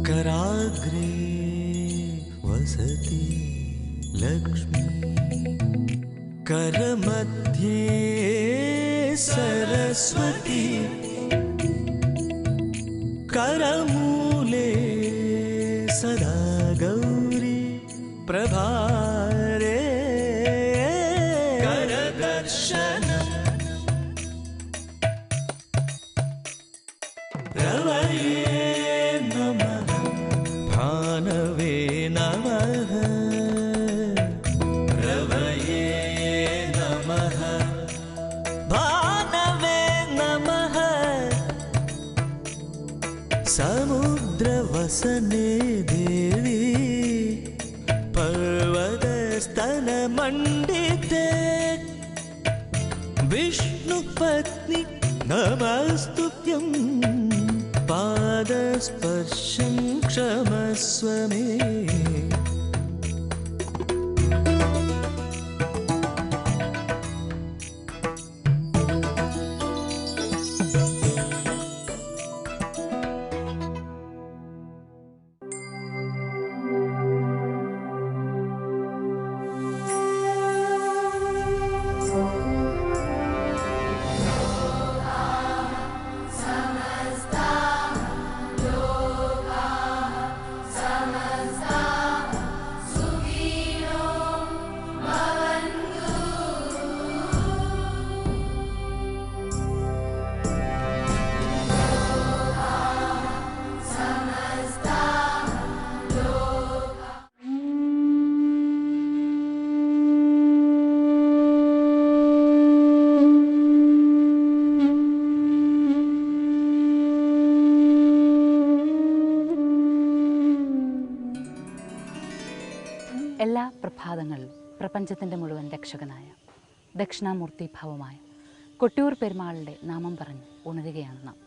कराग्रे वसति लक्ष्मी करमध्ये सरस्वती करमूले सदा गौरी प्रभारे करदर्शनम् रवये नमः भानवे नमः रवये नमः भानवे नमः समुद्रवसने देवी पर्वतस्तनमण्डिते विष्णुपत्नी नमस्तुभ्यं पादस्पर्शं क्षमस्व मे എല്ലാ പ്രഭാതങ്ങളിലും പ്രപഞ്ചത്തിൻ്റെ മുഴുവൻ രക്ഷകനായ ദക്ഷിണാമൂർത്തിഭാവമായ കൊട്ടിയൂർ പെരുമാളുടെ നാമം പറഞ്ഞ് ഉണരുകയാണ് നാം.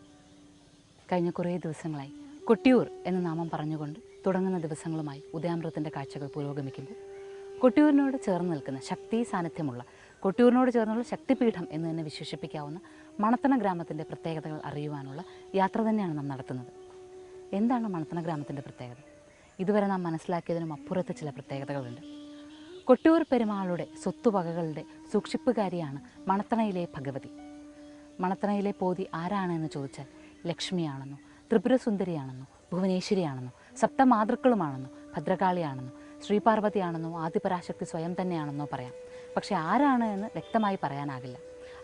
കഴിഞ്ഞ കുറേ ദിവസങ്ങളായി കൊട്ടിയൂർ എന്ന നാമം പറഞ്ഞുകൊണ്ട് തുടങ്ങുന്ന ദിവസങ്ങളുമായി ഉദയാമൃതത്തിൻ്റെ കാഴ്ചകൾ പുരോഗമിക്കുമ്പോൾ കൊട്ടിയൂരിനോട് ചേർന്ന് നിൽക്കുന്ന ശക്തി സാന്നിധ്യമുള്ള കൊട്ടിയൂരിനോട് ചേർന്നുള്ള ശക്തിപീഠം എന്ന് തന്നെ വിശേഷിപ്പിക്കാവുന്ന മണത്തണ ഗ്രാമത്തിൻ്റെ പ്രത്യേകതകൾ അറിയുവാനുള്ള യാത്ര തന്നെയാണ് നാം നടത്തുന്നത്. എന്താണ് മണത്തണ ഗ്രാമത്തിൻ്റെ പ്രത്യേകത? ഇതുവരെ നാം മനസ്സിലാക്കിയതിനും അപ്പുറത്ത് ചില പ്രത്യേകതകളുണ്ട്. കൊട്ടിയൂർ പെരുമാളുടെ സ്വത്തുവകകളുടെ സൂക്ഷിപ്പുകാരിയാണ് മണത്തണയിലെ ഭഗവതി. മണത്തണയിലെ പോതി ആരാണെന്ന് ചോദിച്ചാൽ ലക്ഷ്മിയാണെന്നോ ത്രിപുരസുന്ദരിയാണെന്നോ ഭുവനേശ്വരിയാണെന്നോ സപ്തമാതൃക്കളുമാണെന്നോ ഭദ്രകാളിയാണെന്നോ ശ്രീപാർവതിയാണെന്നോ ആദിപരാശക്തി സ്വയം തന്നെയാണെന്നോ പറയാം. പക്ഷെ ആരാണ് എന്ന് വ്യക്തമായി പറയാനാകില്ല.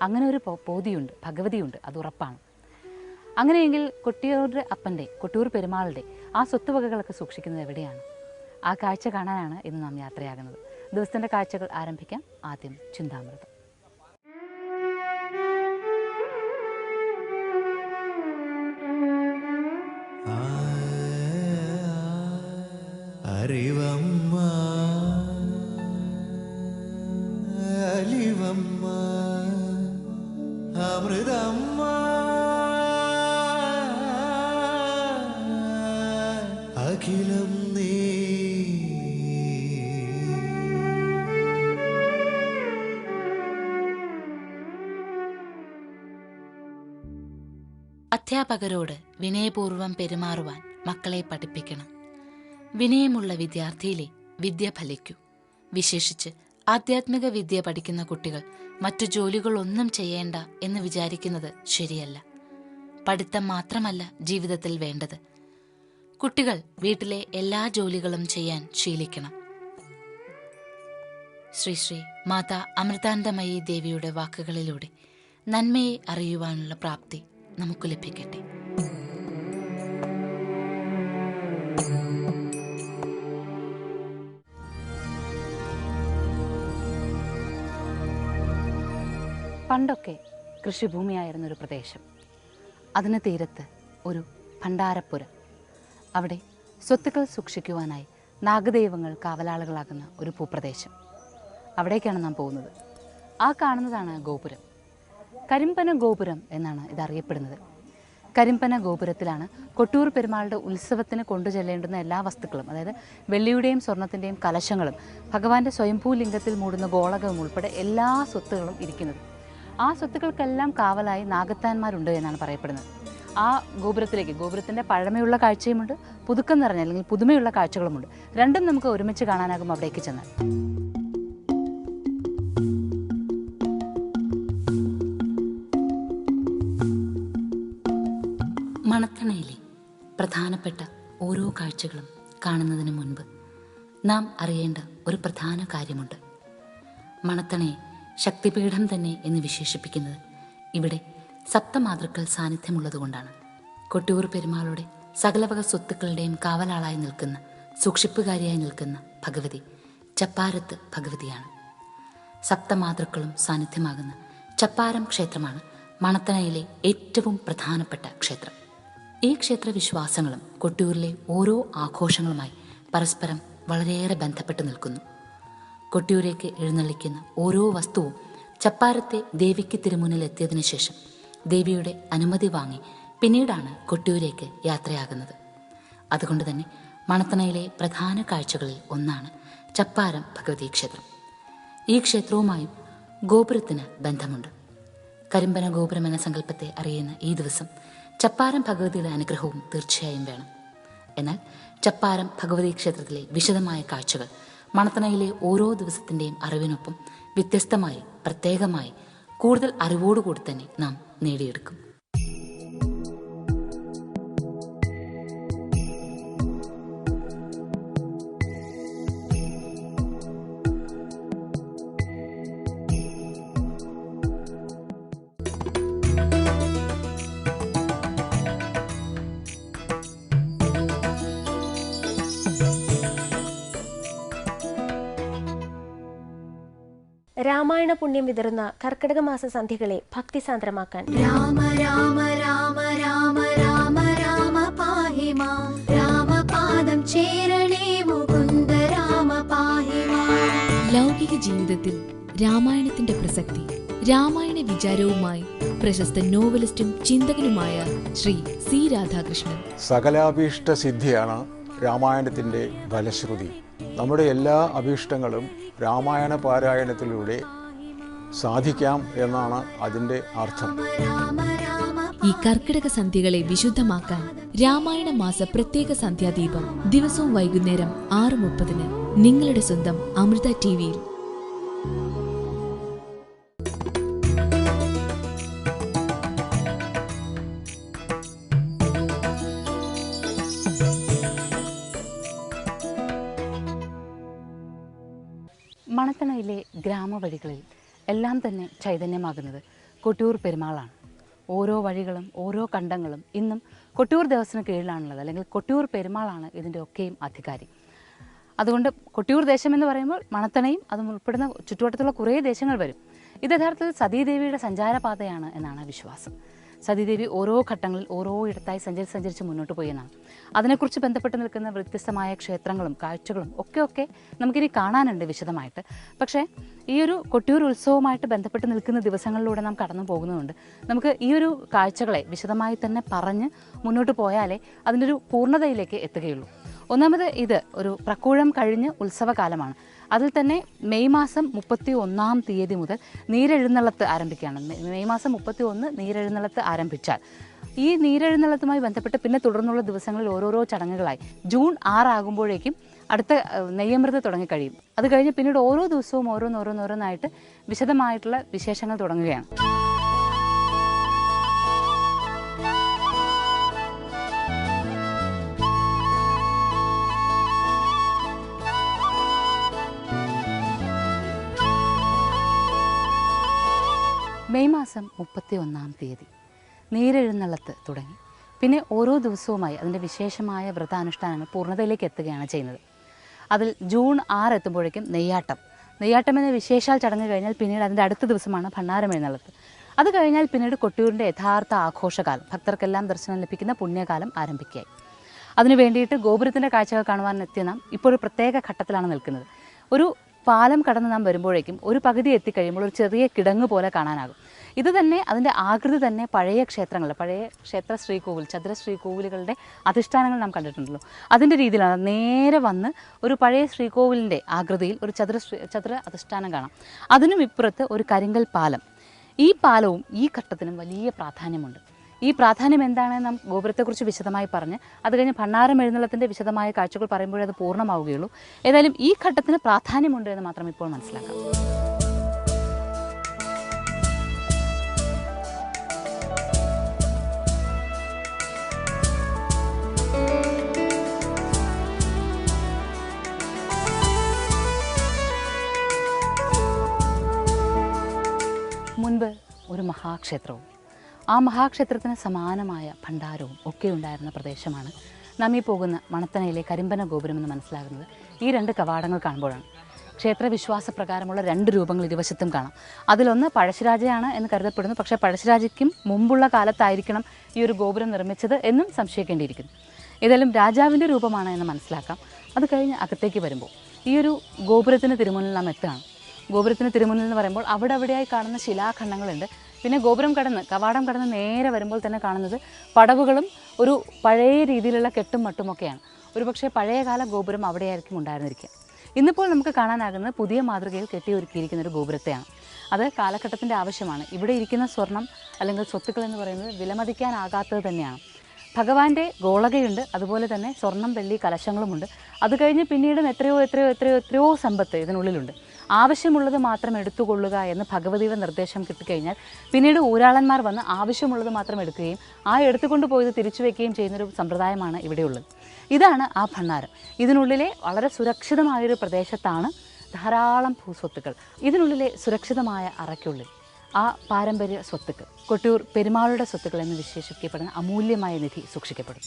അങ്ങനെ ഒരു പോതിയുണ്ട്, ഭഗവതിയുണ്ട്, അത് ഉറപ്പാണ്. അങ്ങനെയെങ്കിൽ കൊട്ടിയൂരുടെ അപ്പൻ്റെ, കൊട്ടിയൂർ പെരുമാളുടെ ആ സ്വത്തുവകകളൊക്കെ സൂക്ഷിക്കുന്നത് എവിടെയാണ്? ആ കാഴ്ച കാണാനാണ് ഇന്ന് നാം യാത്രയാകുന്നത്. ദിവസത്തിൻ്റെ കാഴ്ചകൾ ആരംഭിക്കാം. ആദ്യം ചിന്താമൃതം. അറിവമ്മ അലിവമ്മ അമൃതമ്മ അഖിലം നീ. അധ്യാപകരോട് വിനയപൂർവ്വം പെരുമാറുവാൻ മക്കളെ പഠിപ്പിക്കണം. വിനയമുള്ള വിദ്യാർത്ഥിയിലെ വിദ്യ ഫലിക്കൂ. വിശേഷിച്ച് ആധ്യാത്മിക വിദ്യ പഠിക്കുന്ന കുട്ടികൾ മറ്റു ജോലികളൊന്നും ചെയ്യേണ്ട എന്ന് വിചാരിക്കുന്നത് ശരിയല്ല. പഠിത്തം മാത്രമല്ല ജീവിതത്തിൽ വേണ്ടത്. കുട്ടികൾ വീട്ടിലെ എല്ലാ ജോലികളും ചെയ്യാൻ ശീലിക്കണം. ശ്രീ ശ്രീ മാതാ അമൃതാനന്ദമയി ദേവിയുടെ വാക്കുകളിലൂടെ നന്മയെ അറിയുവാനുള്ള പ്രാപ്തി നമുക്ക് ലഭിക്കട്ടെ. പണ്ടൊക്കെ കൃഷിഭൂമിയായിരുന്നൊരു പ്രദേശം. അതിന് തീരത്ത് ഒരു ഭണ്ഡാരപ്പുര. അവിടെ സ്വത്തുക്കൾ സൂക്ഷിക്കുവാനായി നാഗദൈവങ്ങൾ കാവലാളുകളാകുന്ന ഒരു ഭൂപ്രദേശം. അവിടേക്കാണ് നാം പോകുന്നത്. ആ കാണുന്നതാണ് ഗോപുരം. കരിമ്പന ഗോപുരം എന്നാണ് ഇതറിയപ്പെടുന്നത്. കരിമ്പന ഗോപുരത്തിലാണ് കൊട്ടിയൂർ പെരുമാളുടെ ഉത്സവത്തിന് കൊണ്ടുചെല്ലേണ്ടുന്ന എല്ലാ വസ്തുക്കളും, അതായത് വെള്ളിയുടെയും സ്വർണത്തിൻ്റെയും കലശങ്ങളും ഭഗവാന്റെ സ്വയംഭൂ ലിംഗത്തിൽ മൂടുന്ന ഗോളകവും ഉൾപ്പെടെ എല്ലാ സ്വത്തുക്കളും ഇരിക്കുന്നത്. ആ സ്വത്തുക്കൾക്കെല്ലാം കാവലായി നാഗത്താന്മാരുണ്ട് എന്നാണ് പറയപ്പെടുന്നത്. ആ ഗോപുരത്തിൻ്റെ പഴമയുള്ള കാഴ്ചയുമുണ്ട്, പുതുക്കം നിറഞ്ഞ അല്ലെങ്കിൽ പുതുമയുള്ള കാഴ്ചകളുമുണ്ട്. രണ്ടും നമുക്ക് ഒരുമിച്ച് കാണാനാകും അവിടേക്ക് ചെന്നാൽ. മണത്തണയിലെ പ്രധാനപ്പെട്ട ഓരോ കാഴ്ചകളും കാണുന്നതിന് മുൻപ് നാം അറിയേണ്ട ഒരു പ്രധാന കാര്യമുണ്ട്. മണത്തണയെ ശക്തിപീഠം തന്നെ എന്ന് വിശേഷിപ്പിക്കുന്നത് ഇവിടെ സപ്തമാതൃക്കൾ സാന്നിധ്യമുള്ളതുകൊണ്ടാണ്. കൊട്ടിയൂർ പെരുമാളുടെ സകലവക സ്വത്തുക്കളുടെയും കാവലാളായി നിൽക്കുന്ന, സൂക്ഷിപ്പുകാരിയായി നിൽക്കുന്ന ഭഗവതി ചപ്പാരത്ത് ഭഗവതിയാണ്. സപ്തമാതൃക്കളും സാന്നിധ്യമാകുന്ന ചപ്പാരം ക്ഷേത്രമാണ് മണത്തണയിലെ ഏറ്റവും പ്രധാനപ്പെട്ട ക്ഷേത്രം. ഈ ക്ഷേത്ര വിശ്വാസങ്ങളും കൊട്ടിയൂരിലെ ഓരോ ആഘോഷങ്ങളുമായി പരസ്പരം വളരെയേറെ ബന്ധപ്പെട്ട് നിൽക്കുന്നു. കൊട്ടിയൂരേക്ക് എഴുന്നള്ളിക്കുന്ന ഓരോ വസ്തുവും ചപ്പാരത്തെ ദേവിക്ക് തിരുമുന്നിൽ എത്തിയതിനു ശേഷം ദേവിയുടെ അനുമതി വാങ്ങി പിന്നീടാണ് കൊട്ടിയൂരേക്ക് യാത്രയാകുന്നത്. അതുകൊണ്ട് തന്നെ മണത്തണയിലെ പ്രധാന കാഴ്ചകളിൽ ഒന്നാണ് ചപ്പാരം ഭഗവതി ക്ഷേത്രം. ഈ ക്ഷേത്രവുമായും ഗോപുരത്തിന് ബന്ധമുണ്ട്. കരിമ്പന ഗോപുരം എന്ന സങ്കല്പത്തെ അറിയുന്ന ഈ ദിവസം ചപ്പാരം ഭഗവതിയുടെ അനുഗ്രഹവും തീർച്ചയായും വേണം. എന്നാൽ ചപ്പാരം ഭഗവതി ക്ഷേത്രത്തിലെ വിശദമായ കാഴ്ചകൾ മണത്തണയിലെ ഓരോ ദിവസത്തിൻ്റെയും അറിവിനൊപ്പം വ്യത്യസ്തമായി, പ്രത്യേകമായി, കൂടുതൽ അറിവോടുകൂടി തന്നെ നാം നേടിയെടുക്കും. രാമായണ പുണ്യം വിതറുന്ന കർക്കിടക മാസ സന്ധ്യകളെ ഭക്തിസാന്ദ്രമാക്കാൻ രാമ രാമ രാമ രാമ രാമ രാമ പാഹി മാം, രാമപാദം ചേരണേ മുകുന്ദ രാമ പാഹി മാം. ലൗകിക ജീവിതത്തിൽ രാമായണത്തിന്റെ പ്രസക്തി, രാമായണ വിചാരവുമായി പ്രശസ്ത നോവലിസ്റ്റും ചിന്തകനുമായ ശ്രീ സി രാധാകൃഷ്ണൻ. സകലാഭീഷ്ട സിദ്ധിയാണ് രാമായണത്തിൻ്റെ ഫലശ്രുതി. നമ്മുടെ എല്ലാ അഭീഷ്ടങ്ങളും രാമായണ പാരായണത്തിലൂടെ സാധിക്കാം എന്നാണ് അതിൻ്റെ അർത്ഥം. ഈ കർക്കിടക സന്ധ്യകളെ വിശുദ്ധമാക്കാൻ രാമായണ മാസ പ്രത്യേക സന്ധ്യാദീപം ദിവസവും വൈകുന്നേരം 6:30 നിങ്ങളുടെ സ്വന്തം അമൃത ടിവിയിൽ. മണത്തണയിലെ ഗ്രാമവഴികളിൽ എല്ലാം തന്നെ ചൈതന്യമാകുന്നത് കൊട്ടിയൂർ പെരുമാളാണ്. ഓരോ വഴികളും ഓരോ കണ്ടങ്ങളും ഇന്നും കൊട്ടിയൂർ ദേവസ്വത്തിന് കീഴിലാണുള്ളത്, അല്ലെങ്കിൽ കൊട്ടിയൂർ പെരുമാളാണ് ഇതിൻ്റെ ഒക്കെയും അധികാരി. അതുകൊണ്ട് കൊട്ടിയൂർ ദേശം എന്ന് പറയുമ്പോൾ മണത്തണയും അതും ഉൾപ്പെടുന്ന ചുറ്റുവട്ടത്തുള്ള കുറേ ദേശങ്ങൾ വരും. ഇത് യഥാർത്ഥത്തിൽ സതീദേവിയുടെ സഞ്ചാരപാതയാണ് എന്നാണ് വിശ്വാസം. സതീദേവി ഓരോ ഘട്ടങ്ങളിൽ ഓരോ ഇടത്തായി സഞ്ചരിച്ച് മുന്നോട്ട് പോയി എന്നാണ്. അതിനെക്കുറിച്ച് ബന്ധപ്പെട്ട് നിൽക്കുന്ന വ്യത്യസ്തമായ ക്ഷേത്രങ്ങളും കാഴ്ചകളും ഒക്കെ നമുക്കിനി കാണാനുണ്ട് വിശദമായിട്ട്. പക്ഷേ ഈ ഒരു കൊട്ടിയൂർ ഉത്സവവുമായിട്ട് ബന്ധപ്പെട്ട് നിൽക്കുന്ന ദിവസങ്ങളിലൂടെ നാം കടന്നു പോകുന്നതുകൊണ്ട് നമുക്ക് ഈ ഒരു കാഴ്ചകളെ വിശദമായി തന്നെ പറഞ്ഞ് മുന്നോട്ട് പോയാലേ അതിൻ്റെ ഒരു പൂർണ്ണതയിലേക്ക് എത്തുകയുള്ളൂ. ഒന്നാമത് ഇത് ഒരു പ്രക്കൂഴം കഴിഞ്ഞ് ഉത്സവകാലമാണ്. അതിൽ തന്നെ മെയ് മാസം 31 തീയതി മുതൽ നീരെഴുന്നള്ളത്ത് ആരംഭിക്കുകയാണ്. മെയ് മാസം 31 നീരെഴുന്നള്ളത്ത് ആരംഭിച്ചാൽ ഈ നീരെഴുന്നള്ളത്തുമായി ബന്ധപ്പെട്ട് പിന്നെ തുടർന്നുള്ള ദിവസങ്ങളിൽ ഓരോരോ ചടങ്ങുകളായി ജൂൺ 6 ആകുമ്പോഴേക്കും അടുത്ത നെയ്യമൃത് തുടങ്ങിക്കഴിയും. അത് കഴിഞ്ഞ് പിന്നീട് ഓരോ ദിവസവും ഓരോന്നോരോന്നായിട്ട് വിശദമായിട്ടുള്ള വിശേഷങ്ങൾ തുടങ്ങുകയാണ്. മെയ് മാസം 31 തീയതി നീരെഴുന്നള്ളത്ത് തുടങ്ങി പിന്നെ ഓരോ ദിവസവുമായി അതിൻ്റെ വിശേഷമായ വ്രതാനുഷ്ഠാനങ്ങൾ പൂർണ്ണതയിലേക്ക് എത്തുകയാണ് ചെയ്യുന്നത്. അതിൽ ജൂൺ 6 എത്തുമ്പോഴേക്കും നെയ്യാട്ടം എന്ന വിശേഷാൽ ചടങ്ങ് കഴിഞ്ഞാൽ പിന്നീട് അതിൻ്റെ അടുത്ത ദിവസമാണ് ഭണ്ണാരം എഴുന്നള്ളത്ത്. അത് കഴിഞ്ഞാൽ പിന്നീട് കൊട്ടിയൂരിൻ്റെ യഥാർത്ഥ ആഘോഷകാലം, ഭക്തർക്കെല്ലാം ദർശനം ലഭിക്കുന്ന പുണ്യകാലം ആരംഭിക്കുകയായി. അതിനു വേണ്ടിയിട്ട് ഗോപുരത്തിൻ്റെ കാഴ്ചകൾ കാണുവാൻ എത്തിയ നാം ഇപ്പോൾ ഒരു പ്രത്യേക ഘട്ടത്തിലാണ് നിൽക്കുന്നത്. ഒരു പാലം കടന്ന് നാം വരുമ്പോഴേക്കും ഒരു പകുതി എത്തിക്കഴിയുമ്പോൾ ഒരു ചെറിയ കിടങ്ങ് പോലെ കാണാനാകും. ഇത് തന്നെ അതിൻ്റെ ആകൃതി തന്നെ പഴയ ക്ഷേത്ര ശ്രീകോവിൽ, ചതുര ശ്രീകോവിലുകളുടെ അധിഷ്ഠാനങ്ങൾ നാം കണ്ടിട്ടുണ്ടല്ലോ, അതിൻ്റെ രീതിയിലാണ്. നേരെ വന്ന് ഒരു പഴയ ശ്രീകോവിലിൻ്റെ ആകൃതിയിൽ ഒരു ചതുര അധിഷ്ഠാനം കാണാം. അതിനും ഇപ്പുറത്ത് ഒരു കരിങ്കൽ പാലം. ഈ പാലവും ഈ ഘട്ടത്തിനും വലിയ പ്രാധാന്യമുണ്ട്. ഈ പ്രാധാന്യം എന്താണെന്ന് നാം ഗോപുരത്തെക്കുറിച്ച് വിശദമായി പറഞ്ഞ് അത് കഴിഞ്ഞ് ഭണ്ണാരം എഴുന്നള്ളത്തിൻ്റെ വിശദമായ കാഴ്ചകൾ പറയുമ്പോഴേ അത് പൂർണ്ണമാവുകയുള്ളൂ. ഏതായാലും ഈ ഘട്ടത്തിന് പ്രാധാന്യമുണ്ട് എന്ന് മാത്രം ഇപ്പോൾ മനസ്സിലാക്കാം. മുൻപ് ഒരു മഹാക്ഷേത്രവും ആ മഹാക്ഷേത്രത്തിന് സമാനമായ ഭണ്ഡാരവും ഒക്കെ ഉണ്ടായിരുന്ന പ്രദേശമാണ് നാം ഈ പോകുന്ന മണത്തണയിലെ കരിമ്പന ഗോപുരം എന്ന് മനസ്സിലാകുന്നത് ഈ 2 കവാടങ്ങൾ കാണുമ്പോഴാണ്. ക്ഷേത്രവിശ്വാസപ്രകാരമുള്ള 2 രൂപങ്ങൾ ഇരുവശത്തും കാണാം. അതിലൊന്ന് പഴശ്ശിരാജയാണ് എന്ന് കരുതപ്പെടുന്നു. പക്ഷേ പഴശ്ശിരാജയ്ക്കും മുമ്പുള്ള കാലത്തായിരിക്കണം ഈ ഒരു ഗോപുരം നിർമ്മിച്ചത് എന്നും സംശയിക്കേണ്ടിയിരിക്കുന്നു. ഏതായാലും രാജാവിൻ്റെ രൂപമാണ് എന്ന് മനസ്സിലാക്കാം. അത് കഴിഞ്ഞ് അകത്തേക്ക് വരുമ്പോൾ ഈ ഒരു ഗോപുരത്തിന് തിരുമുന്നിൽ നാം എത്തുകയാണ്. ഗോപുരത്തിന് തിരുമുന്നിൽ എന്ന് പറയുമ്പോൾ അവിടെയായി കാണുന്ന ശിലാഖണ്ഡങ്ങളുണ്ട്. പിന്നെ ഗോപുരം കവാടം കടന്ന് നേരെ വരുമ്പോൾ തന്നെ കാണുന്നത് പടവുകളും ഒരു പഴയ രീതിയിലുള്ള കെട്ടും മട്ടുമൊക്കെയാണ്. ഒരുപക്ഷെ പഴയകാല ഗോപുരം അവിടെയായിരിക്കും ഉണ്ടായിരുന്നിരിക്കുക. ഇന്നിപ്പോൾ നമുക്ക് കാണാനാകുന്നത് പുതിയ മാതൃകയിൽ കെട്ടിയൊരുക്കിയിരിക്കുന്ന ഒരു ഗോപുരത്തെയാണ്. അത് കാലഘട്ടത്തിൻ്റെ ആവശ്യമാണ്. ഇവിടെ ഇരിക്കുന്ന സ്വർണം അല്ലെങ്കിൽ സ്വത്തുക്കൾ എന്ന് പറയുന്നത് വിലമതിക്കാനാകാത്തത് തന്നെയാണ്. ഭഗവാന്റെ ഗോളകയുണ്ട്, അതുപോലെ തന്നെ സ്വർണം വെള്ളി കലശങ്ങളുമുണ്ട്. അത് കഴിഞ്ഞ് പിന്നീടും എത്രയോ സമ്പത്ത് ഇതിനുള്ളിലുണ്ട്. ആവശ്യമുള്ളത് മാത്രം എടുത്തുകൊള്ളുക എന്ന് ഭഗവതിയുടെ നിർദ്ദേശം കിട്ടിക്കഴിഞ്ഞാൽ പിന്നീട് ഊരാളന്മാർ വന്ന് ആവശ്യമുള്ളത് മാത്രം എടുക്കുകയും ആ എടുത്തുകൊണ്ട് പോയത് തിരിച്ചു വയ്ക്കുകയും ചെയ്യുന്നൊരു സമ്പ്രദായമാണ് ഇവിടെയുള്ളത്. ഇതാണ് ആ ഭണ്ണാരം. ഇതിനുള്ളിലെ വളരെ സുരക്ഷിതമായൊരു പ്രദേശത്താണ് ധാരാളം ഭൂസ്വത്തുക്കൾ. ഇതിനുള്ളിലെ സുരക്ഷിതമായ അറയ്ക്കുള്ളിൽ ആ പാരമ്പര്യ സ്വത്തുക്കൾ, കൊട്ടിയൂർ പെരുമാളുടെ സ്വത്തുക്കൾ എന്ന് വിശേഷിക്കപ്പെടുന്ന അമൂല്യമായ നിധി സൂക്ഷിക്കപ്പെടും.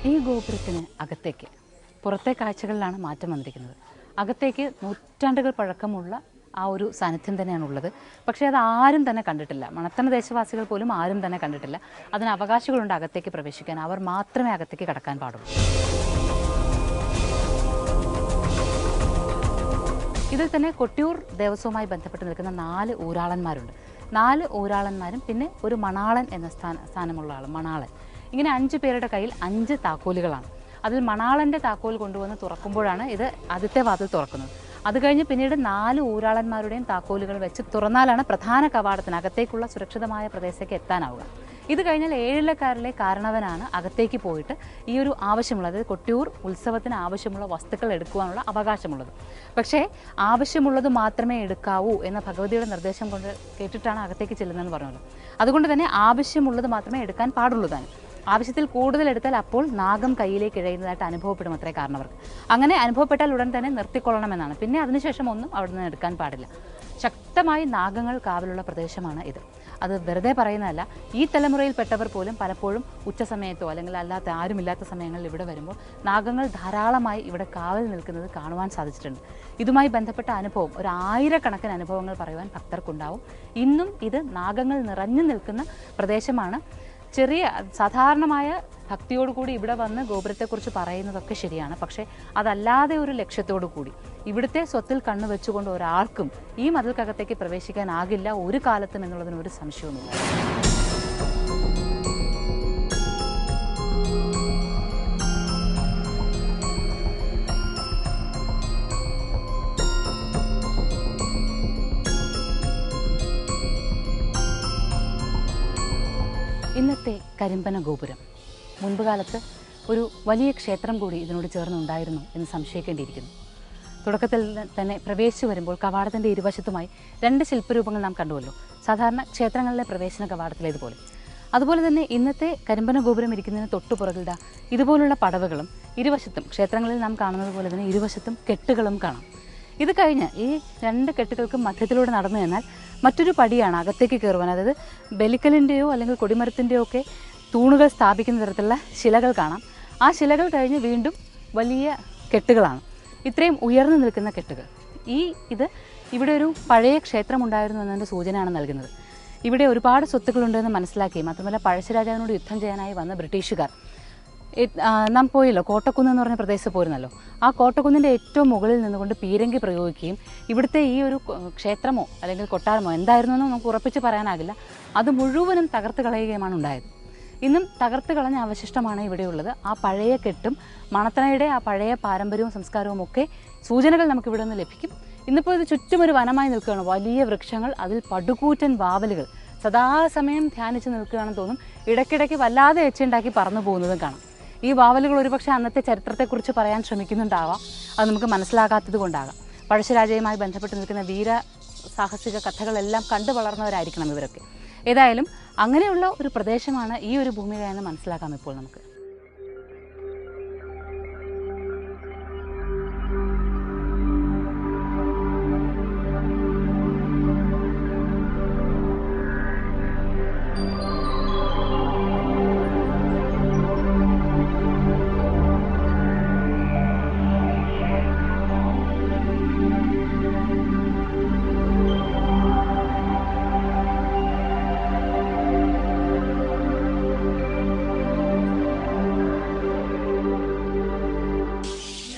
ഈ ഗോപുരത്തിന് അകത്തേക്ക് പുറത്തെ കാഴ്ചകളിലാണ് മാറ്റം വന്നിരിക്കുന്നത്. അകത്തേക്ക് നൂറ്റാണ്ടുകൾ പഴക്കമുള്ള ആ ഒരു സാന്നിധ്യം തന്നെയാണുള്ളത്. പക്ഷേ അത് ആരും തന്നെ കണ്ടിട്ടില്ല. മണത്തണ ദേശവാസികൾ പോലും ആരും തന്നെ കണ്ടിട്ടില്ല. അതിന് അവകാശികളുണ്ട് അകത്തേക്ക് പ്രവേശിക്കാൻ. അവർ മാത്രമേ അകത്തേക്ക് കടക്കാൻ പാടുള്ളൂ. ഇതിൽ തന്നെ കൊട്ടിയൂർ ദേവസ്വവുമായി ബന്ധപ്പെട്ട് നിൽക്കുന്ന 4 ഊരാളന്മാരുണ്ട്. 4 ഊരാളന്മാരും പിന്നെ ഒരു മണാളൻ എന്ന സ്ഥാനമുള്ള ആൾ, മണാളൻ. ഇങ്ങനെ 5 പേരുടെ കയ്യിൽ 5 താക്കോലുകളാണ്. അതിൽ മണാളൻ്റെ താക്കോൽ കൊണ്ടുവന്ന് തുറക്കുമ്പോഴാണ് ഇത് ആദ്യത്തെ വാതിൽ തുറക്കുന്നത്. അത് കഴിഞ്ഞ് പിന്നീട് 4 ഊരാളന്മാരുടെയും താക്കോലുകൾ വെച്ച് തുറന്നാലാണ് പ്രധാന കവാടത്തിനകത്തേക്കുള്ള സുരക്ഷിതമായ പ്രദേശത്തേക്ക് എത്താനാവുക. ഇത് കഴിഞ്ഞാൽ 7 കാരണവനാണ് അകത്തേക്ക് പോയിട്ട് ഈ ഒരു ആവശ്യമുള്ളത്, അതായത് കൊട്ടിയൂർ ഉത്സവത്തിന് ആവശ്യമുള്ള വസ്തുക്കൾ എടുക്കുവാനുള്ള അവകാശമുള്ളത്. പക്ഷേ ആവശ്യമുള്ളത് മാത്രമേ എടുക്കാവൂ എന്ന ഭഗവതിയുടെ നിർദ്ദേശം കൊണ്ട് കേട്ടിട്ടാണ് അകത്തേക്ക് ചെല്ലുന്നതെന്ന് പറഞ്ഞല്ലോ. അതുകൊണ്ട് തന്നെ ആവശ്യമുള്ളത് മാത്രമേ എടുക്കാൻ പാടുള്ളൂ താനും. ആവശ്യത്തിൽ കൂടുതൽ എടുത്താൽ അപ്പോൾ നാഗം കയ്യിലേക്ക് ഇഴയുന്നതായിട്ട് അനുഭവപ്പെടും അത്രേ കാരണവർക്ക്. അങ്ങനെ അനുഭവപ്പെട്ടാൽ ഉടൻ തന്നെ നിർത്തിക്കൊള്ളണമെന്നാണ്. പിന്നെ അതിനുശേഷം ഒന്നും അവിടെ നിന്ന് എടുക്കാൻ പാടില്ല. ശക്തമായി നാഗങ്ങൾ കാവലുള്ള പ്രദേശമാണ് ഇത്. അത് വെറുതെ പറയുന്നതല്ല. ഈ തലമുറയിൽപ്പെട്ടവർ പോലും പലപ്പോഴും ഉച്ചസമയത്തോ അല്ലെങ്കിൽ അല്ലാത്ത ആരുമില്ലാത്ത സമയങ്ങളിൽ ഇവിടെ വരുമ്പോൾ നാഗങ്ങൾ ധാരാളമായി ഇവിടെ കാവൽ നിൽക്കുന്നത് കാണുവാൻ സാധിച്ചിട്ടുണ്ട്. ഇതുമായി ബന്ധപ്പെട്ട അനുഭവം 1000 അനുഭവങ്ങൾ പറയുവാൻ ഭക്തർക്കുണ്ടാവും. ഇന്നും ഇത് നാഗങ്ങൾ നിറഞ്ഞു നിൽക്കുന്ന പ്രദേശമാണ്. ചെറിയ സാധാരണമായ ഭക്തിയോടുകൂടി ഇവിടെ വന്ന് ഗോപുരത്തെക്കുറിച്ച് പറയുന്നതൊക്കെ ശരിയാണ്. പക്ഷേ അതല്ലാതെ ഒരു ലക്ഷ്യത്തോടു കൂടി ഇവിടുത്തെ സ്വത്തിൽ കണ്ണുവെച്ചുകൊണ്ട് ഒരാൾക്കും ഈ മതിൽക്കകത്തേക്ക് പ്രവേശിക്കാനാകില്ല ഒരു കാലത്തും എന്നുള്ളതിന് ഒരു സംശയവുമില്ല. ഇന്നത്തെ കരിമ്പന ഗോപുരം മുൻപ് കാലത്ത് ഒരു വലിയ ക്ഷേത്രം കൂടി ഇതിനോട് ചേർന്നുണ്ടായിരുന്നു എന്ന് സംശയിക്കേണ്ടിയിരിക്കുന്നു. തുടക്കത്തിൽ തന്നെ പ്രവേശിച്ചു വരുമ്പോൾ കവാടത്തിൻ്റെ ഇരുവശത്തുമായി 2 ശില്പരൂപങ്ങൾ നാം കണ്ടുവല്ലോ. സാധാരണ ക്ഷേത്രങ്ങളിലെ പ്രവേശന കവാടത്തിലേതുപോലെ. അതുപോലെ തന്നെ ഇന്നത്തെ കരിമ്പന ഗോപുരം ഇരിക്കുന്നതിന് തൊട്ടുപുറകിൽ ഇതുപോലുള്ള പടവുകളും ഇരുവശത്തും ക്ഷേത്രങ്ങളിൽ നാം കാണുന്നത് പോലെ തന്നെ ഇരുവശത്തും കെട്ടുകളും കാണാം. ഇത് കഴിഞ്ഞ് ഈ 2 കെട്ടുകൾക്കും മധ്യത്തിലൂടെ നടന്നു എന്നാൽ മറ്റൊരു പടിയാണ് അകത്തേക്ക് കയറുവാൻ. അതായത് ബലിക്കലിൻ്റെയോ അല്ലെങ്കിൽ കൊടിമരത്തിൻ്റെയോ ഒക്കെ തൂണുകൾ സ്ഥാപിക്കുന്ന തരത്തിലുള്ള ശിലകൾ കാണാം. ആ ശിലകൾ കഴിഞ്ഞ് വീണ്ടും വലിയ കെട്ടുകളാണ്, ഇത്രയും ഉയർന്നു നിൽക്കുന്ന കെട്ടുകൾ. ഇത് ഇവിടെ ഒരു പഴയ ക്ഷേത്രം ഉണ്ടായിരുന്നു എന്നതിൻ്റെ സൂചനയാണ് നൽകുന്നത്. ഇവിടെ ഒരുപാട് സ്വത്തുക്കളുണ്ടെന്ന് മനസ്സിലാക്കി, മാത്രമല്ല പഴശ്ശിരാജാവിനോട് യുദ്ധം ചെയ്യാനായി വന്ന ബ്രിട്ടീഷുകാർ നാം പോയല്ലോ, കോട്ടക്കുന്ന് എന്ന് പറഞ്ഞ പ്രദേശത്ത് പോയിരുന്നല്ലോ. ആ കോട്ടക്കുന്നിൻ്റെ ഏറ്റവും മുകളിൽ നിന്നുകൊണ്ട് പീരങ്കി പ്രയോഗിക്കുകയും ഇവിടുത്തെ ഈ ഒരു ക്ഷേത്രമോ അല്ലെങ്കിൽ കൊട്ടാരമോ എന്തായിരുന്നു എന്ന് നമുക്ക് ഉറപ്പിച്ച് പറയാനാകില്ല, അത് മുഴുവനും തകർത്ത് കളയുകയുമാണ് ഉണ്ടായത്. ഇന്നും തകർത്ത് കളഞ്ഞ അവശിഷ്ടമാണ് ഇവിടെയുള്ളത്. ആ പഴയ കെട്ടും മണത്തണയുടെ ആ പഴയ പാരമ്പര്യവും സംസ്കാരവും ഒക്കെ സൂചനകൾ നമുക്കിവിടെ നിന്ന് ലഭിക്കും. ഇന്നിപ്പോൾ ഇത് ചുറ്റും ഒരു വനമായി നിൽക്കുകയാണ്. വലിയ വൃക്ഷങ്ങൾ, അതിൽ പടുകൂറ്റൻ വാവലുകൾ സദാസമയം ധ്യാനിച്ച് നിൽക്കുകയാണെന്ന് തോന്നും. ഇടയ്ക്കിടയ്ക്ക് വല്ലാതെ എച്ചുണ്ടാക്കി പറന്നു പോകുന്നതും കാണാം. ഈ വാവലുകൾ ഒരുപക്ഷെ അന്നത്തെ ചരിത്രത്തെക്കുറിച്ച് പറയാൻ ശ്രമിക്കുന്നുണ്ടാവാം. അത് നമുക്ക് മനസ്സിലാകാത്തത് കൊണ്ടാകാം. പഴശ്ശിരാജയുമായി ബന്ധപ്പെട്ട് നിൽക്കുന്ന വീര സാഹസിക കഥകളെല്ലാം കണ്ടു വളർന്നവരായിരിക്കണം ഇവരൊക്കെ. ഏതായാലും അങ്ങനെയുള്ള ഒരു പ്രദേശമാണ് ഈ ഒരു ഭൂമിക എന്ന് മനസ്സിലാക്കാം ഇപ്പോൾ നമുക്ക്.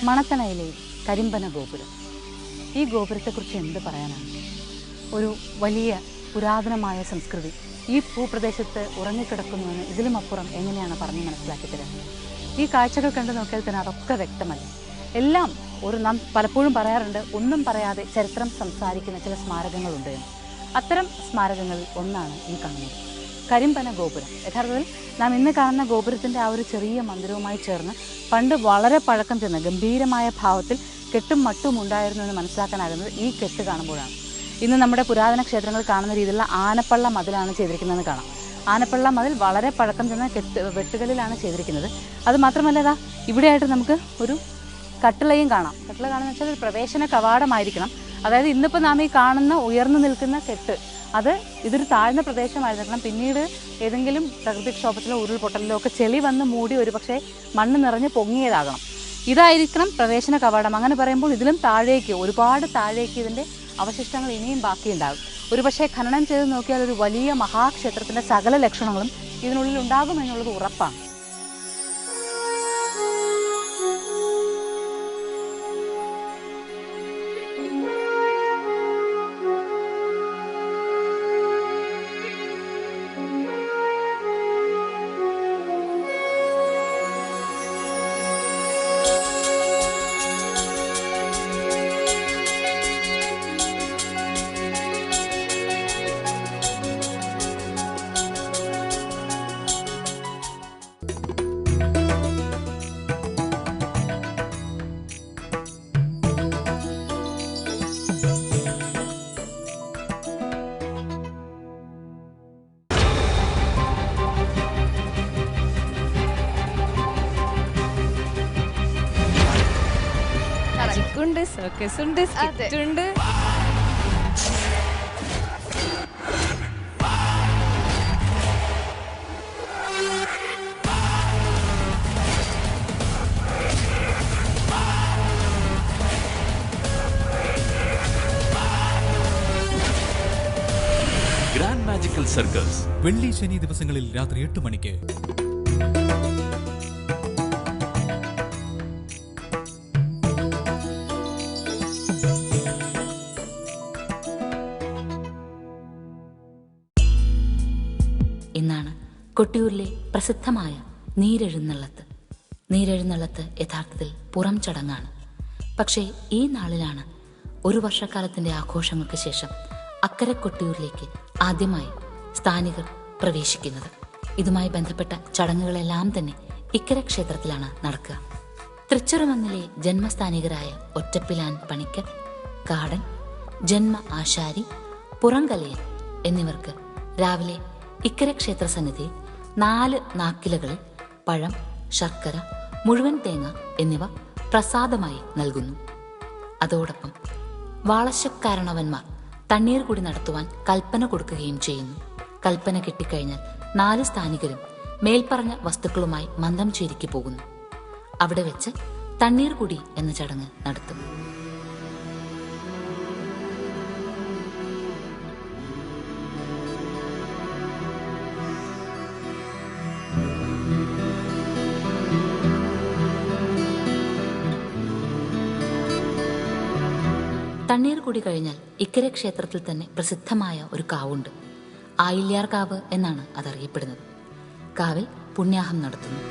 മണത്തണയിലെ കരിമ്പന ഗോപുരം. ഈ ഗോപുരത്തെക്കുറിച്ച് എന്ത് പറയാനാണ്? ഒരു വലിയ പുരാതനമായ സംസ്കൃതി ഈ ഭൂപ്രദേശത്ത് ഉറങ്ങിക്കിടക്കുന്നുവെന്ന് ഇതിലുമപ്പുറം എങ്ങനെയാണ് പറഞ്ഞ് മനസ്സിലാക്കി തരുന്നത്? ഈ കാഴ്ചകൾ കണ്ടു നോക്കിയാൽ തന്നെ അതൊക്കെ വ്യക്തമല്ല. എല്ലാം നാം പലപ്പോഴും പറയാറുണ്ട്, ഒന്നും പറയാതെ ചരിത്രം സംസാരിക്കുന്ന ചില സ്മാരകങ്ങളുണ്ട് എന്ന്. അത്തരം സ്മാരകങ്ങളിൽ ഒന്നാണ് ഈ കാണുന്നത് കരിമ്പന ഗോപുരം. യഥാർത്ഥത്തിൽ നാം ഇന്ന് കാണുന്ന ഗോപുരത്തിൻ്റെ ആ ഒരു ചെറിയ മന്ദിരവുമായി ചേർന്ന് പണ്ട് വളരെ പഴക്കം ചെന്ന ഗംഭീരമായ ഭാവത്തിൽ കെട്ടും മട്ടും ഉണ്ടായിരുന്നു എന്ന് മനസ്സിലാക്കാനാകുന്നത് ഈ കെട്ട് കാണുമ്പോഴാണ്. ഇന്ന് നമ്മുടെ പുരാതന ക്ഷേത്രങ്ങൾ കാണുന്ന രീതിയിലുള്ള ആനപ്പള്ള മതിലാണ് ചെയ്തിരിക്കുന്നതെന്ന് കാണാം. ആനപ്പള്ള മതിൽ വളരെ പഴക്കം ചെന്ന വെട്ടുകല്ലിലാണ് ചെയ്തിരിക്കുന്നത്. അതുമാത്രമല്ല, ഇതാ ഇവിടെയായിട്ട് നമുക്ക് ഒരു കട്ടിളയും കാണാം. കട്ടിള കാണുന്ന വെച്ചാൽ ഒരു പ്രവേശന കവാടമായിരിക്കണം. അതായത് ഇന്നിപ്പോൾ നാം ഈ കാണുന്ന ഉയർന്നു നിൽക്കുന്ന കെട്ട് ഇതൊരു താഴ്ന്ന പ്രദേശമായിരിക്കണം. പിന്നീട് ഏതെങ്കിലും പ്രകൃതിക്ഷോഭത്തിലോ ഉരുൾപൊട്ടലിലോ ഒക്കെ ചെളി വന്ന് മൂടി ഒരു പക്ഷേ മണ്ണ് നിറഞ്ഞ് പൊങ്ങിയതാകണം. ഇതായിരിക്കണം പ്രവേശന കവാടം. അങ്ങനെ പറയുമ്പോൾ ഇതിലും താഴേക്ക്, ഒരുപാട് താഴേക്ക് ഇതിൻ്റെ അവശിഷ്ടങ്ങൾ ഇനിയും ബാക്കിയുണ്ടാകും. ഒരുപക്ഷെ ഖനനം ചെയ്ത് നോക്കിയാൽ ഒരു വലിയ മഹാക്ഷേത്രത്തിൻ്റെ സകല ലക്ഷണങ്ങളും ഇതിനുള്ളിൽ ഉണ്ടാകുമെന്നുള്ളത് ഉറപ്പാണ്. സർക്കസുണ്ട്, സ്കിറ്റുണ്ട്. ഗ്രാൻഡ് മാജിക്കൽ സർക്കസ് വെള്ളി ശനി ദിവസങ്ങളിൽ രാത്രി 8 മണിക്ക്. ഇന്നാണ് കൊട്ടിയൂരിലെ പ്രസിദ്ധമായ നീരെഴുന്നള്ളത്ത്. നീരെഴുന്നള്ളത്ത് യഥാർത്ഥത്തിൽ പുറം ചടങ്ങാണ്. പക്ഷേ ഈ നാളിലാണ് ഒരു വർഷക്കാലത്തിൻ്റെ ആഘോഷങ്ങൾക്ക് ശേഷം അക്കരെ കൊട്ടിയൂരിലേക്ക് ആദ്യമായി സ്ഥാനികർ പ്രവേശിക്കുന്നത്. ഇതുമായി ബന്ധപ്പെട്ട ചടങ്ങുകളെല്ലാം തന്നെ ഇക്കരെ ക്ഷേത്രത്തിലാണ് നടക്കുക. തൃച്ചെറുമന്നിലെ ജന്മസ്ഥാനികരായ ഒറ്റപ്പിലാൻ പണിക്കർ, കാടൻ, ജന്മ ആശാരി, പുറങ്കലയൻ എന്നിവർക്ക് രാവിലെ ഇക്കരെ ക്ഷേത്ര സന്നിധിയിൽ 4 നാക്കിലകളിൽ പഴം, ശർക്കര, മുഴുവൻ തേങ്ങ എന്നിവ പ്രസാദമായി നൽകുന്നു. അതോടൊപ്പം വാളശക്കാരണവന്മാർ തണ്ണീർ കൂടി നടത്തുവാൻ കൽപ്പന കൊടുക്കുകയും ചെയ്യുന്നു. കൽപ്പന കിട്ടിക്കഴിഞ്ഞാൽ 4 സ്ഥാനികരും മേൽപ്പറഞ്ഞ വസ്തുക്കളുമായി മന്ദംചേരിക്ക് പോകുന്നു. അവിടെ വെച്ച് തണ്ണീർ കുടി എന്ന ചടങ്ങ് നടത്തും. തണ്ണീർക്കുടി കഴിഞ്ഞാൽ ഇക്കരെ ക്ഷേത്രത്തിൽ തന്നെ പ്രസിദ്ധമായ ഒരു കാവുണ്ട്. ആയില്യാർ കാവ് എന്നാണ് അതറിയപ്പെടുന്നത്. കാവിൽ പുണ്യാഹം നടത്തുന്നു.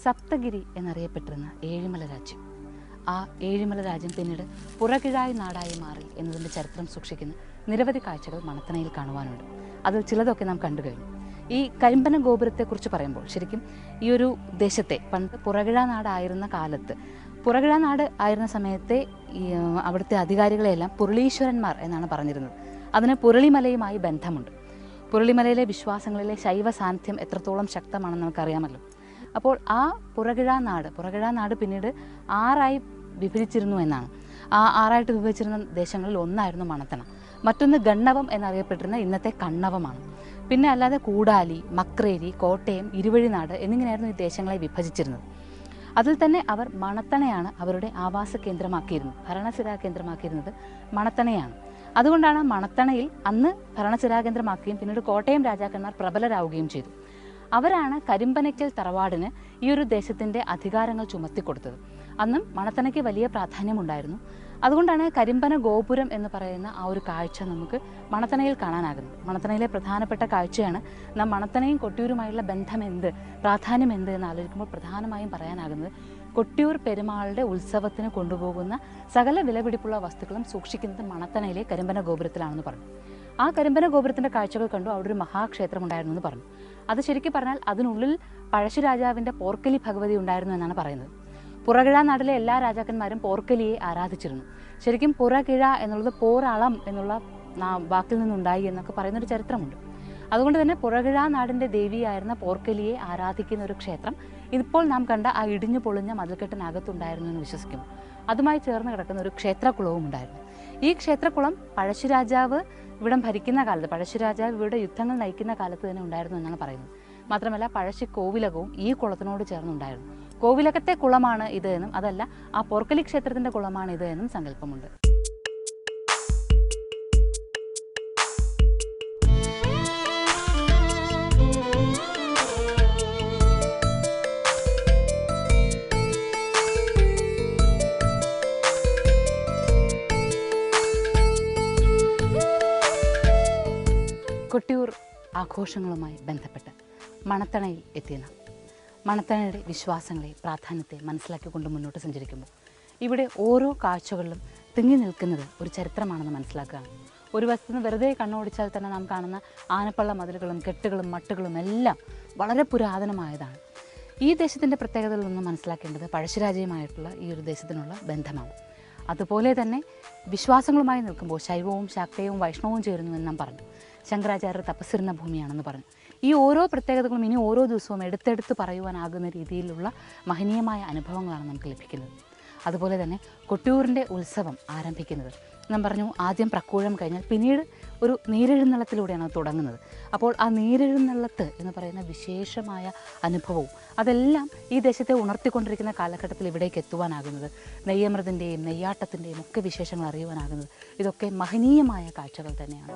സപ്തഗിരി എന്നറിയപ്പെട്ടിരുന്ന ഏഴിമല രാജ്യം, ആ ഏഴിമല രാജ്യം പിന്നീട് പുറകിഴായി നാടായി മാറി എന്നതിൻ്റെ ചരിത്രം സൂക്ഷിക്കുന്ന നിരവധി കാഴ്ചകൾ മണത്തണയിൽ കാണുവാനുണ്ട്. അതിൽ ചിലതൊക്കെ നാം കണ്ടു കഴിഞ്ഞു. ഈ കരിമ്പന ഗോപുരത്തെക്കുറിച്ച് പറയുമ്പോൾ ശരിക്കും ഈ ഒരു ദേശത്തെ പണ്ട് പുറകിഴ നാടായിരുന്ന കാലത്ത്, പുറകിഴ നാട് ആയിരുന്ന സമയത്തെ അവിടുത്തെ അധികാരികളെയെല്ലാം പുരളീശ്വരന്മാർ എന്നാണ് പറഞ്ഞിരുന്നത്. അതിന് പുരളിമലയുമായി ബന്ധമുണ്ട്. പുരളിമലയിലെ വിശ്വാസങ്ങളിലെ ശൈവ സാന്നിധ്യം എത്രത്തോളം ശക്തമാണെന്ന് നമുക്കറിയാമല്ലോ. അപ്പോൾ ആ പുറകിഴ നാട് പിന്നീട് 6ആയി വിഭജിച്ചിരുന്നു എന്നാണ്. ആ 6ആയിട്ട് വിഭജിച്ചിരുന്ന ദേശങ്ങളിൽ ഒന്നായിരുന്നു മണത്തണ. മറ്റൊന്ന് ഗണ്ണവം എന്നറിയപ്പെട്ടിരുന്ന ഇന്നത്തെ കണ്ണവമാണ്. പിന്നെ അല്ലാതെ കൂടാലി, മക്രേരി, കോട്ടയം, ഇരുവഴിനാട് എന്നിങ്ങനെയായിരുന്നു ഈ ദേശങ്ങളെ വിഭജിച്ചിരുന്നത്. അതിൽ തന്നെ അവർ മണത്തണയാണ് അവരുടെ ആവാസ കേന്ദ്രമാക്കിയിരുന്നത്, ഭരണസിരാ കേന്ദ്രമാക്കിയിരുന്നത് മണത്തണയാണ്. അതുകൊണ്ടാണ് മണത്തണയിൽ അന്ന് ഭരണസിരാ കേന്ദ്രമാക്കുകയും പിന്നീട് കോട്ടയം രാജാക്കന്മാർ പ്രബലരാവുകയും ചെയ്തു. അവരാണ് കരിമ്പനയ്ക്കൽ തറവാടിന് ഈ ഒരു ദേശത്തിൻ്റെ അധികാരങ്ങൾ ചുമത്തിക്കൊടുത്തത്. അന്നും മണത്തണയ്ക്ക് വലിയ പ്രാധാന്യമുണ്ടായിരുന്നു. അതുകൊണ്ടാണ് കരിമ്പന ഗോപുരം എന്ന് പറയുന്ന ആ ഒരു കാഴ്ച നമുക്ക് മണത്തണയിൽ കാണാനാകുന്നത്. മണത്തണയിലെ പ്രധാനപ്പെട്ട കാഴ്ചയാണ്. നാം മണത്തണയും കൊട്ടിയൂരുമായുള്ള ബന്ധം എന്ത്, പ്രാധാന്യം എന്ത് എന്ന് ആലോചിക്കുമ്പോൾ പ്രധാനമായും പറയാനാകുന്നത് കൊട്ടിയൂർ പെരുമാളുടെ ഉത്സവത്തിന് കൊണ്ടുപോകുന്ന സകല വിലപിടിപ്പുള്ള വസ്തുക്കളും സൂക്ഷിക്കുന്നത് മണത്തണയിലെ കരിമ്പന ഗോപുരത്തിലാണെന്ന് പറഞ്ഞു. ആ കരിമ്പന ഗോപുരത്തിൻ്റെ കാഴ്ചകൾ കണ്ടു. അവിടെ ഒരു മഹാക്ഷേത്രം ഉണ്ടായിരുന്നു എന്ന് പറഞ്ഞു. അത് ശരിക്കും പറഞ്ഞാൽ അതിനുള്ളിൽ പഴശ്ശിരാജാവിൻ്റെ പോർക്കലി ഭഗവതി ഉണ്ടായിരുന്നു എന്നാണ് പറയുന്നത്. പുറകിഴ നാട്ടിലെ എല്ലാ രാജാക്കന്മാരും പോർക്കലിയെ ആരാധിച്ചിരുന്നു. ശരിക്കും പുറകിഴ എന്നുള്ളത് പോരളം എന്നുള്ള വാക്കിൽ നിന്നുണ്ടായി എന്നൊക്കെ പറയുന്നൊരു ചരിത്രമുണ്ട്. അതുകൊണ്ട് തന്നെ പുറകിഴ നാടിൻ്റെ ദേവിയായിരുന്ന പോർക്കലിയെ ആരാധിക്കുന്ന ഒരു ക്ഷേത്രം ഇപ്പോൾ നാം കണ്ട ആ ഇടിഞ്ഞു പൊളിഞ്ഞ മതിൽക്കെട്ടിനകത്തുണ്ടായിരുന്നു എന്ന് വിശ്വസിക്കുന്നു. അതുമായി ചേർന്ന് കിടക്കുന്ന ഒരു ക്ഷേത്രക്കുളവും ഉണ്ടായിരുന്നു. ഈ ക്ഷേത്രക്കുളം പഴശ്ശിരാജാവ് ഇവിടം ഭരിക്കുന്ന കാലത്ത്, പഴശ്ശിരാജാവ് ഇവിടെ യുദ്ധങ്ങൾ നയിക്കുന്ന കാലത്ത് തന്നെ ഉണ്ടായിരുന്നു എന്നാണ് പറയുന്നത്. മാത്രമല്ല പഴശ്ശി കോവിലകവും ഈ കുളത്തിനോട് ചേർന്നുണ്ടായിരുന്നു. കോവിലകത്തെ കുളമാണ് ഇത് എന്നും അതല്ല ആ പോർക്കലി ക്ഷേത്രത്തിൻ്റെ കുളമാണ് ഇത് എന്നും സങ്കല്പമുണ്ട്. കൊട്ടിയൂർ ആഘോഷങ്ങളുമായി ബന്ധപ്പെട്ട് മണത്തണയിൽ എത്തിയ നാം മണത്തണയുടെ വിശ്വാസങ്ങളെ, പ്രാധാന്യത്തെ മനസ്സിലാക്കിക്കൊണ്ട് മുന്നോട്ട് സഞ്ചരിക്കുമ്പോൾ ഇവിടെ ഓരോ കാഴ്ചകളിലും തിങ്ങി നിൽക്കുന്നത് ഒരു ചരിത്രമാണെന്ന് മനസ്സിലാക്കുകയാണ്. ഒരു വശത്തുനിന്ന് വെറുതെ കണ്ണോടിച്ചാൽ തന്നെ നാം കാണുന്ന ആനപ്പള്ള മതിലുകളും കെട്ടുകളും മട്ടുകളും എല്ലാം വളരെ പുരാതനമായതാണ്. ഈ ദേശത്തിൻ്റെ പ്രത്യേകതകളൊന്നും മനസ്സിലാക്കേണ്ടത് പഴശ്ശിരാജയുമായിട്ടുള്ള ഈ ഒരു ദേശത്തിനുള്ള ബന്ധമാണ്. അതുപോലെ തന്നെ വിശ്വാസങ്ങളുമായി നിൽക്കുമ്പോൾ ശൈവവും ശാക്തേയവും വൈഷ്ണവവും ചേരുന്നു എന്ന് നാം പറഞ്ഞു. ശങ്കരാചാര്യർ തപസ്സിരുന്ന ഭൂമിയാണെന്ന് പറഞ്ഞു. ഈ ഓരോ പ്രത്യേകതകളും ഇനി ഓരോ ദിവസവും എടുത്തെടുത്ത് പറയുവാനാകുന്ന രീതിയിലുള്ള മഹനീയമായ അനുഭവങ്ങളാണ് നമുക്ക് ലഭിക്കുന്നത്. അതുപോലെ തന്നെ കൊട്ടിയൂരിൻ്റെ ഉത്സവം ആരംഭിക്കുന്നത് നാം പറഞ്ഞു, ആദ്യം പ്രക്കൂഴം കഴിഞ്ഞാൽ പിന്നീട് ഒരു നീരെഴുന്നള്ളത്തിലൂടെയാണ് അത് തുടങ്ങുന്നത്. അപ്പോൾ ആ നീരെഴുന്നള്ളത്ത് എന്ന് പറയുന്ന വിശേഷമായ അനുഭവവും അതെല്ലാം ഈ ദേശത്തെ ഉണർത്തിക്കൊണ്ടിരിക്കുന്ന കാലഘട്ടത്തിൽ ഇവിടേക്ക് എത്തുവാനാകുന്നത്, നെയ്യമൃതിൻ്റെയും നെയ്യാട്ടത്തിൻ്റെയും ഒക്കെ വിശേഷങ്ങൾ അറിയുവാനാകുന്നത് ഇതൊക്കെ മഹനീയമായ കാഴ്ചകൾ തന്നെയാണ്.